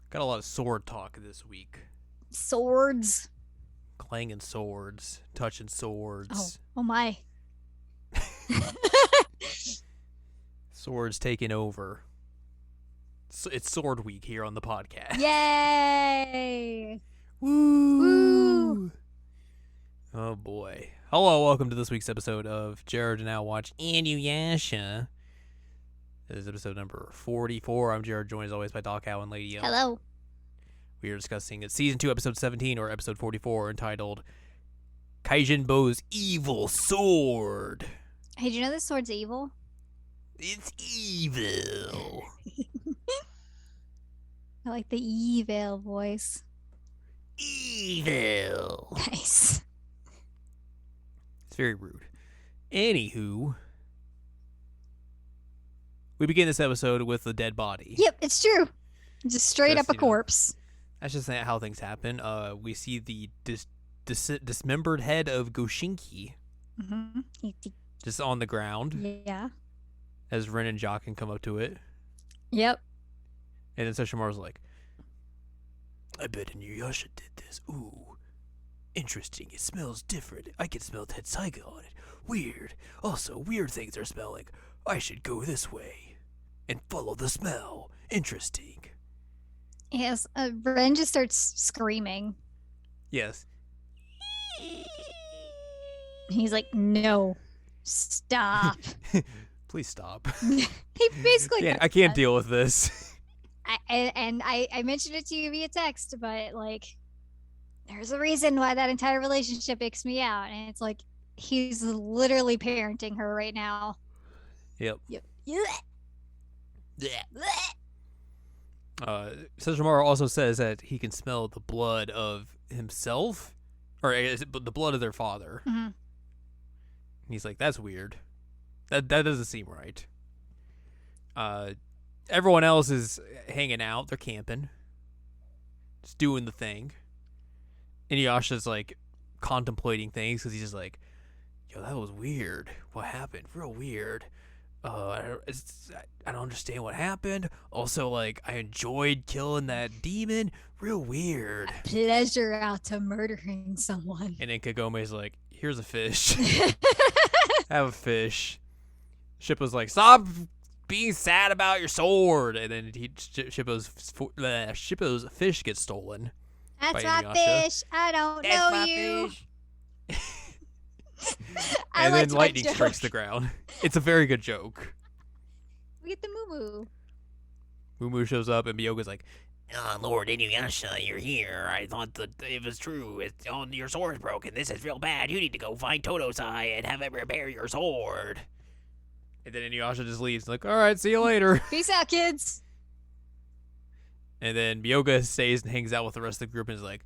Got a lot of sword talk this week. Swords. Clanging swords, touching Oh, swords, oh my. swords taking over. It's Sword Week here on the podcast. Yay! Woo! Woo! Oh boy. Hello, welcome to this week's episode of Jared and I Watch Inuyasha. This is episode number 44. I'm Jared, joined as always by Doc Howe and Lady O. Hello. We are discussing Season 2, Episode 17, or Episode 44, entitled Kaijinbo's Evil Sword. Hey, did you know this sword's evil? It's evil. I like the evil voice. Evil. Nice. It's very rude. Anywho, we begin this episode with a dead body. Yep, it's true. Just straight up a corpse. That's just how things happen. We see the dismembered head of Goshinki just on the ground. Yeah. As Ren and Jock can come up to it. Yep. And then Sesshomaru's like, I bet Inuyasha did this. Ooh. Interesting. It smells different. I can smell Tessaiga on it. Weird. Also, weird things are smelling. I should go this way and follow the smell. Interesting. Yes, Ren just starts screaming. Yes. He's like, no, stop. Please stop. He basically I can't deal with this. I mentioned it to you via text, but like, there's a reason why that entire relationship icks me out, and it's like he's literally parenting her right now. Yep. Yeah. Sesshomaru also says that he can smell the blood of himself, or is it the blood of their father. Mm-hmm. He's like, that's weird. That doesn't seem right. Everyone else is hanging out. They're camping. Just doing the thing. Inuyasha's like contemplating things because he's just like, yo, that was weird. What happened? Real weird. I don't understand what happened. Also, like, I enjoyed killing that demon. Real weird. Pleasure out to murdering someone. And then Kagome's like, here's a fish. Have a fish. Shippo's like, stop being sad about your sword. And then Shippo's fish gets stolen. That's my Inuyasha. Fish. I don't That's know my you. Fish. And then lightning strikes the ground. It's a very good joke. We get the Moo Moo. Moo shows up and Miyoga's like, Lord Inuyasha, you're here. I thought that it was true. Your sword's broken. This is real bad. You need to go find Totosai and have him repair your sword. And then Inuyasha just leaves. Like, all right, see you later. Peace out, kids. And then Miyoga stays and hangs out with the rest of the group and is like,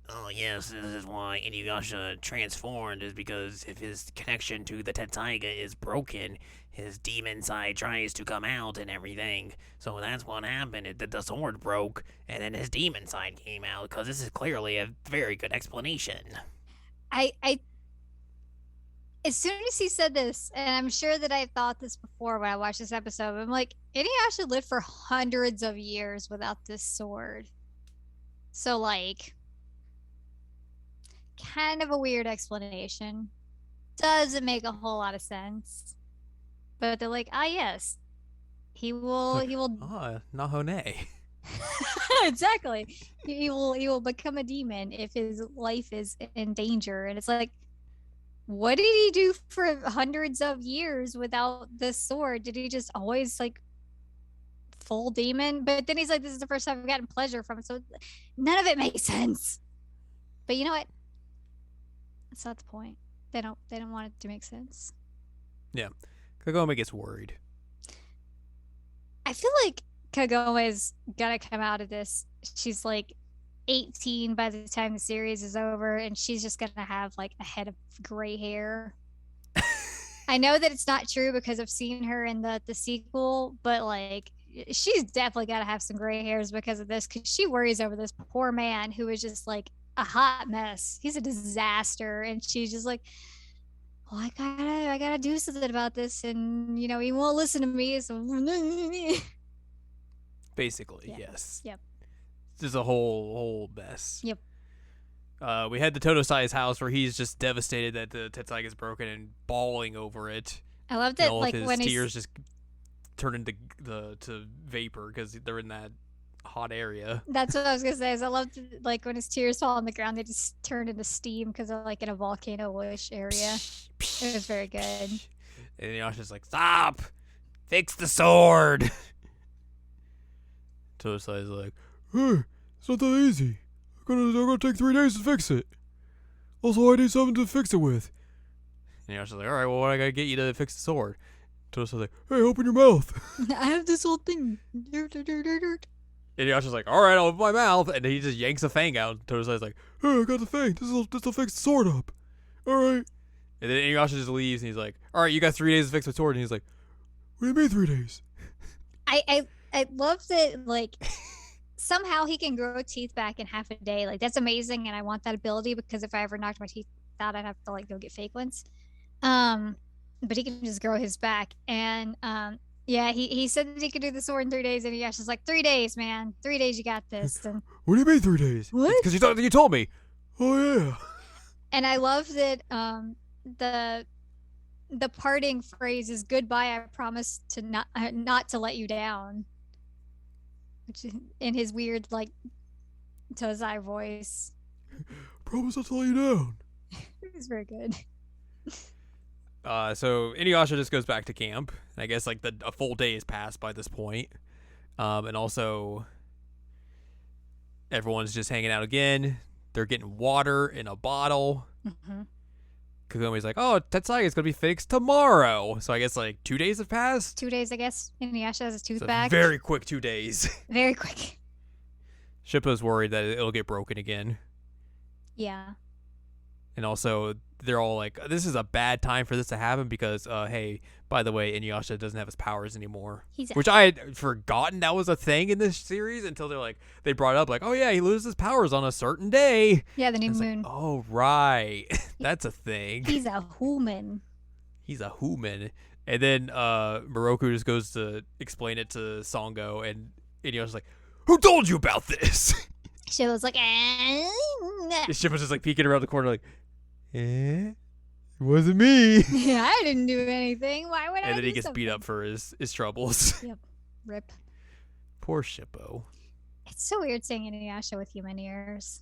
oh, yes, this is why Inuyasha transformed, is because if his connection to the Tessaiga is broken, his demon side tries to come out and everything. So that's what happened. The sword broke, and then his demon side came out, because this is clearly a very good explanation. As soon as he said this, and I'm sure that I thought this before when I watched this episode, I'm like, Inuyasha lived for hundreds of years without this sword. So, like, kind of a weird explanation. Doesn't make a whole lot of sense. But they're like, yes, he will Nahone. Exactly. He will become a demon if his life is in danger. And it's like, what did he do for hundreds of years without this sword? Did he just always like full demon? But then he's like, this is the first time I've gotten pleasure from it. So none of it makes sense. But you know what? That's not the point. They don't want it to make sense. Yeah. Kagome gets worried. I feel like Kagome's gonna come out of this. She's like 18 by the time the series is over, and she's just gonna have like a head of gray hair. I know that it's not true because I've seen her in the sequel, but like she's definitely gotta have some gray hairs because of this, because she worries over this poor man who is just like a hot mess. He's a disaster, and she's just like, well, I gotta do something about this, and you know, he won't listen to me, so basically. Yes. Yep. just a whole mess. Yep. We head to Totosai's house where he's just devastated that the Tetsaiga is broken and bawling over it. I loved And it, all like of his when tears just turn into to vapor because they're in that hot area. that's what I was gonna say. Is I loved like when his tears fall on the ground, they just turn into steam because they're like in a volcano-ish area. It was very good. And Inuyasha's like, stop! Fix the sword! Totosai's like, Hey, it's not that easy. I'm gonna take 3 days to fix it. Also, I need something to fix it with. and Inuyasha's like, alright, well, what I gotta get you to fix the sword? Totosai's like, Hey, open your mouth. I have this whole thing. and Inuyasha's like, alright, I'll open my mouth. And he just yanks a fang out. Totosai's like, Hey, I got the thing. This'll fix the sword up. Alright. and then Inuyasha just leaves and he's like, alright, you got 3 days to fix the sword. And he's like, What do you mean 3 days? I love that, like somehow he can grow teeth back in half a day. Like that's amazing, and I want that ability because if I ever knocked my teeth out, I'd have to like go get fake ones. But he can just grow his back, and yeah, he said that he could do the sword in 3 days, and Yasha's like 3 days, man, 3 days, you got this. And What do you mean 3 days? what? because you told me. Oh, yeah. And I love that the parting phrase is goodbye. I promise to not to let you down. Which in his weird like Tozai voice. Promise not to let you down. It was very good. So Inuyasha just goes back to camp. And I guess like a full day has passed by this point. And also everyone's just hanging out again. They're getting water in a bottle. Mm-hmm. Kagumi's like, oh, Tetsaiga's gonna be fixed tomorrow. So I guess like 2 days have passed. 2 days, I guess. Inuyasha has his tooth It's a back. very quick 2 days. Very quick. Shippo's worried that it'll get broken again. Yeah. And also, they're all like, this is a bad time for this to happen because, hey, by the way, Inuyasha doesn't have his powers anymore. Which I had forgotten that was a thing in this series until they brought it up like, oh yeah, he loses his powers on a certain day. Yeah, the new moon. Like, oh, right. That's a thing. He's a human. He's a human. And then Moroku just goes to explain it to Songo, and Inuyasha's like, who told you about this? She was like, Shippo's just like peeking around the corner like, it wasn't me. yeah, I didn't do anything. Why would I? And then he do gets beat something? up for his troubles. Yep. Rip. Poor Shippo. It's so weird seeing Inuyasha with human ears.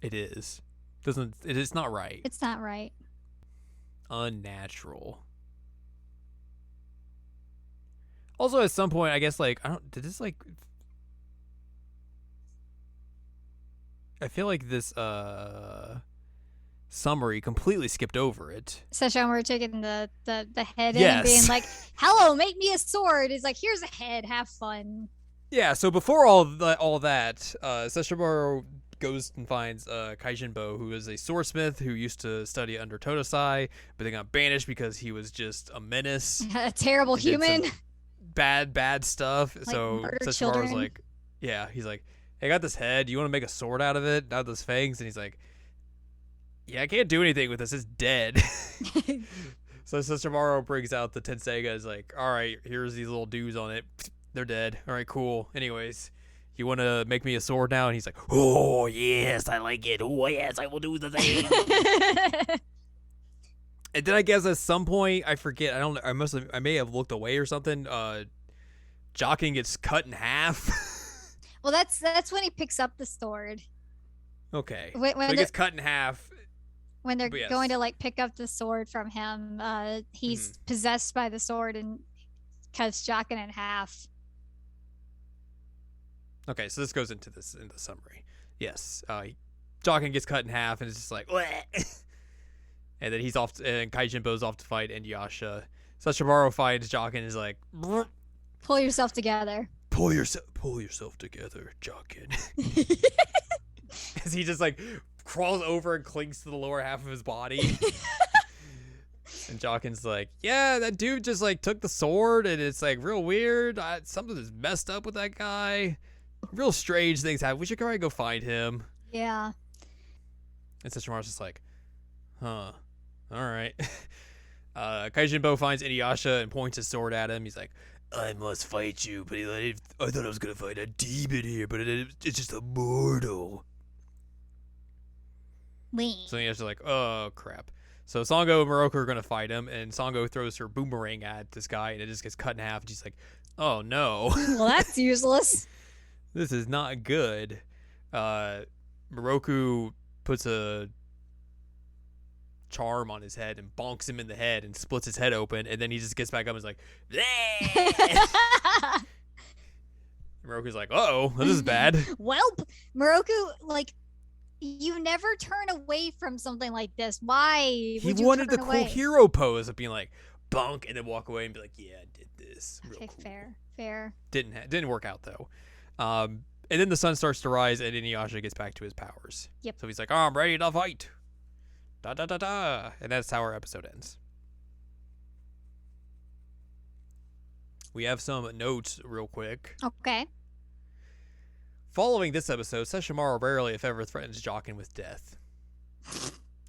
It is. It's not right. It's not right. Unnatural. Also, at some point, I guess like did this like I feel like this summary completely skipped over it. Sesshomaru taking the head in Yes. and being like, hello, make me a sword. He's like, here's a head, have fun. Yeah, so before all that, Sesshomaru goes and finds Kaijinbo, who is a swordsmith who used to study under Totosai, but then got banished because he was just a menace. A terrible He did human. some bad stuff. So murder Sesshomaru's children. like, yeah, he's like, hey, I got this head. You want to make a sword out of it? Out of those fangs? And he's like, yeah, I can't do anything with this. It's dead. So Sesshomaru brings out the Tessaiga. Is like, all right, here's these little dudes on it. They're dead. All right, cool. Anyways, you want to make me a sword now? And he's like, oh, yes, I like it. Oh, yes, I will do the thing. And then I guess at some point, I forget, I may have looked away or something. Jockin gets cut in half. Well, that's when he picks up the sword. Okay. When So he gets cut in half. When they're But yes. going to like pick up the sword from him, he's possessed by the sword and cuts Jockin in half. Okay, so this goes into the summary. Yes. Jockin gets cut in half and it's just like, bleh. And then he's off, and Kaijinbo's off to fight Inuyasha. Sesshomaru finds Jockin and is like, "Brr, Pull yourself together. pull yourself together, Jockin. As he just like crawls over and clings to the lower half of his body. And Jockin's like, yeah, that dude just like took the sword and it's like real weird. Something is messed up with that guy. Real strange things happen. We should probably go find him. Yeah. And Sesshomaru's just like, huh. All right. Kaijinbo finds Inuyasha and points his sword at him. He's like, I must fight you, but I thought I was gonna fight a demon here, but it's just a mortal. Wait. So Inuyasha's like, oh crap. So Sango and Moroku are gonna fight him, and Sango throws her boomerang at this guy, and it just gets cut in half. And she's like, oh no. Well, that's useless. This is not good. Moroku puts a charm on his head and bonks him in the head and splits his head open, and then he just gets back up and is like, bleh! Moroku's like, uh-oh, this is bad. Welp, Moroku, like, you never turn away from something like this. Why? He wanted the cool hero pose of being like, bonk, and then walk away and be like, yeah, I did this. Real Okay, cool. fair. Didn't work out, though. And then the sun starts to rise, and Inuyasha gets back to his powers. Yep. So he's like, oh, I'm ready to fight. Da da da da. And that's how our episode ends. We have some notes real quick. Okay. Following this episode, Sesshomaru rarely, if ever, threatens Jockin with death.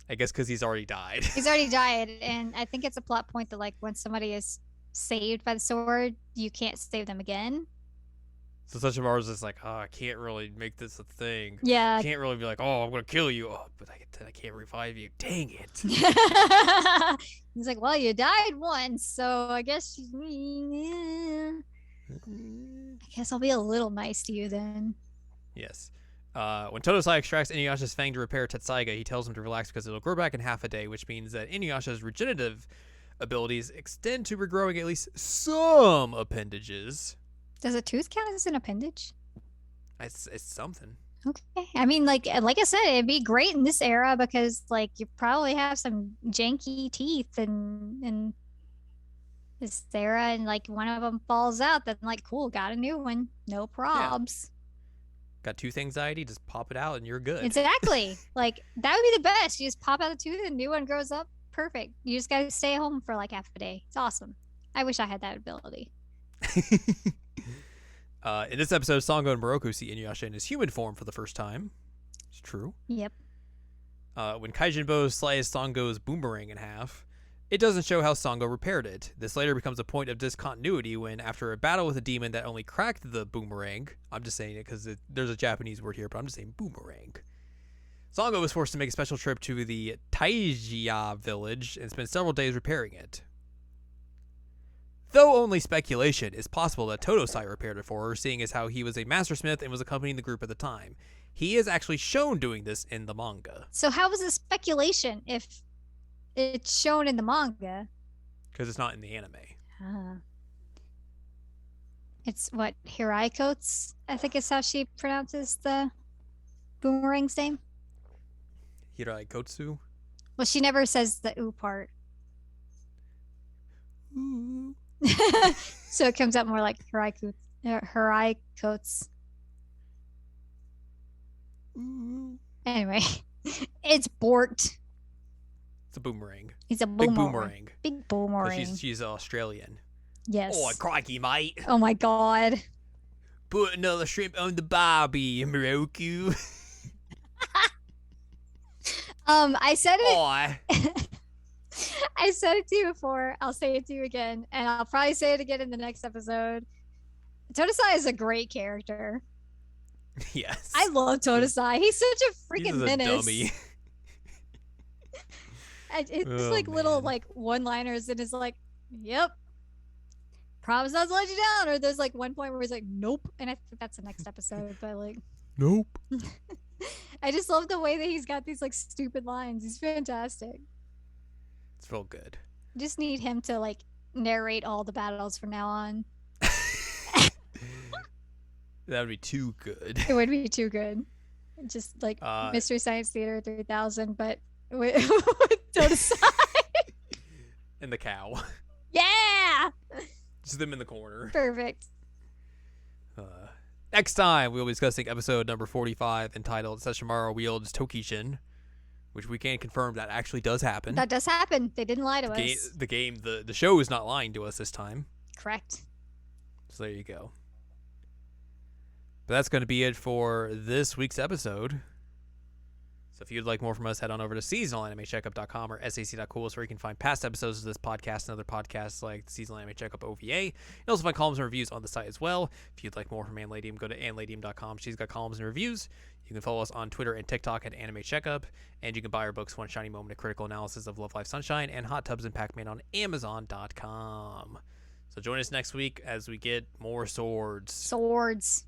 I guess because he's already died. He's already died, and I think it's a plot point that, like, when somebody is saved by the sword, you can't save them again. So Sesshomaru's just like, oh, I can't really make this a thing. Yeah. I can't really be like, oh, I'm going to kill you. Oh, but I can't revive you. Dang it. He's like, well, you died once, so I guess I guess I'll be a little nice to you then. Yes. When Totosai extracts Inuyasha's fang to repair Tessaiga, he tells him to relax because it'll grow back in half a day, which means that Inuyasha's regenerative abilities extend to regrowing at least some appendages. Does a tooth count as an appendage? It's something. Okay. I mean, like I said, it'd be great in this era because, like, you probably have some janky teeth in this era, and, like, one of them falls out, then, like, cool, got a new one. No probs. Got tooth anxiety? Just pop it out and you're good. Exactly. Like, that would be the best. You just pop out a tooth and a new one grows up. Perfect. You just gotta stay home for, like, half a day. It's awesome. I wish I had that ability. In this episode, Sango and Moroku see Inuyasha in his human form for the first time. It's true. Yep. When Kaijinbo slices Sango's boomerang in half, it doesn't show how Sango repaired it. This later becomes a point of discontinuity when, after a battle with a demon that only cracked the boomerang, I'm just saying it because there's a Japanese word here, but I'm just saying boomerang. Sango was forced to make a special trip to the Tessaiga village and spend several days repairing it. Though only speculation, it's possible that Totosai repaired it for her, seeing as how he was a mastersmith and was accompanying the group at the time. He is actually shown doing this in the manga. So how is it speculation if it's shown in the manga? Because it's not in the anime. It's what, Hiraiko's? I think is how she pronounces the boomerang's name. Hiraikotsu? Well, she never says the ooh part. Ooh. So it comes out more like Hiraiko's. Ooh. Anyway, it's Bort. It's a boomerang. He's a Big boomerang. boomerang. Big boomerang. She's Australian. Yes. Oh, crikey, mate. Oh my god. Put another shrimp on the barbie, Moroku. I said it. Oh. I said it to you before. I'll say it to you again, and I'll probably say it again in the next episode. Totosai is a great character. Yes. I love Totosai. He's such a freaking He's a menace. dummy. It's Oh, like little man. like one-liners, and it's like, "Yep, promise not to let you down." Or there's like one point where he's like, "Nope," and I think that's the next episode. But like, Nope. I just love the way that he's got these like stupid lines. He's fantastic. It's real good. Just need him to like narrate all the battles from now on. That would be too good. It would be too good. Just like Mystery Science Theater 3000, but with Totosai. And the cow. Yeah! Just them in the corner. Perfect. Next time, we'll be discussing episode number 45 entitled Sesshomaru Wields Tokishin, which we can confirm that actually does happen. That does happen. They didn't lie to us. The show is not lying to us this time. Correct. So there you go. But that's going to be it for this week's episode. So if you'd like more from us, head on over to seasonalanimecheckup.com or sac.cool, where you can find past episodes of this podcast and other podcasts like the Seasonal Anime Checkup OVA. You can also find columns and reviews on the site as well. If you'd like more from Ann Ladium, go to annladium.com. She's got columns and reviews. You can follow us on Twitter and TikTok at Anime Checkup, and you can buy our books, One Shiny Moment, A Critical Analysis of Love, Life, Sunshine, and Hot Tubs and Pac-Man on Amazon.com. So join us next week as we get more swords. Swords.